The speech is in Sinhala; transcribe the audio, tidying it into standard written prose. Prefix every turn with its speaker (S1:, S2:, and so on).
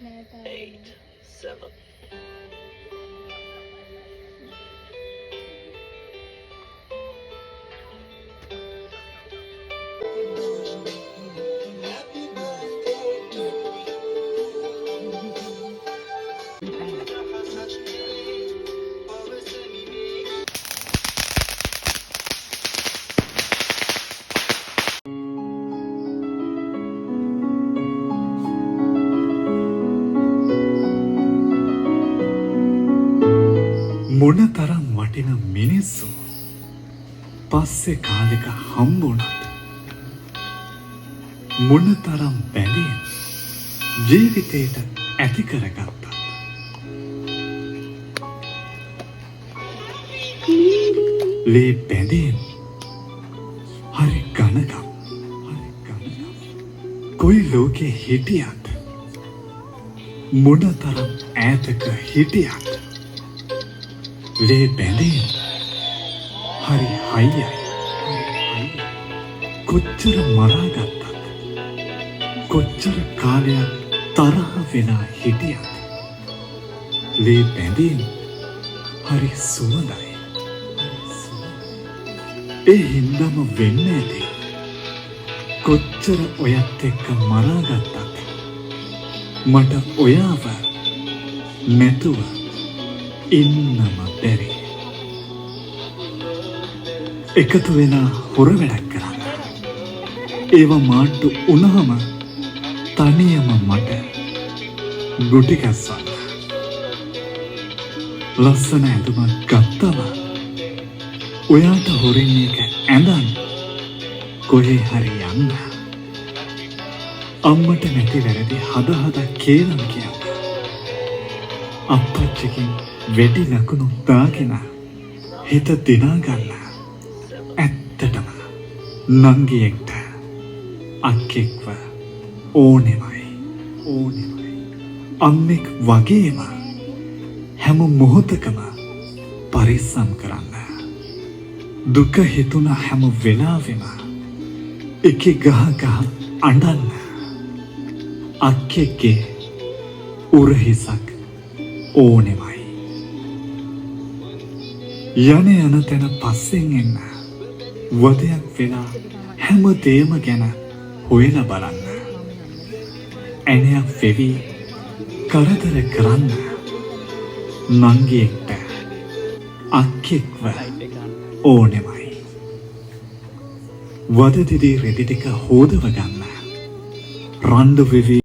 S1: 7.
S2: මොනතරම් වටින මිනිස්සු පස්සේ කාලෙක හම්බුණත් මොනතරම් බැඳීම් ජීවිතේට ඇති කරගත්තත් ලේ බැඳීම් හරි ගණකම් කොයි ලෝකේ හිටියත් මොනතරම් ඈතක හිටියත් ලේ බැඳීම් හරි හයියයි කොච්චර මරාගත්තත් කොච්චර කාලයක් තරහ වෙලා හිටියත් ලේ බැඳීම් හරි සුවඳයි ඒ හින්දම වෙන්න ඇති කොච්චර ඔයත් එක්ක මරාගත්තත් මට ඔයාව නැතුව ඉන්නම බැරි එකතු වෙලා හොර වැඩක් කරන්න ඒව මාට්ටු උනහම තනියම මට ගුටි ගැස්සන්න ලස්සන ඇඳුමක් ගත්තම ඔයාට හොරින් එක ඇඳන් කොහේ හරි යන්න අම්මට නැති වැරදි හද කේලම් කියන්න අප්පච්චිකින් වෙඩි ලකුණු දාගෙන හිත දිනාගන්න ඇත්තටම නංගියෙක්ට අක්කෙක්ව ඕනෙමයි අම්මෙක් වගේම හැම මොහොතකම පරිස්සම් කරන්න දුක හිතුන හැම වෙලාවෙම එක ගහ අඬන්න අක්කෙක්ගේ උරහිසක් ඕනෙමයි යන තැන පස්සෙන් එන්න වදයක් වෙලා හැම දේම ගැන හොයලා බලන්න ඇණයක් වෙවි කරදර කරන්න නංගියෙක්ට අක්කෙක්ව ඕනෙමයි වද දිදී රෙදි ටික හොදව ගන්න රණ්ඩු වෙවි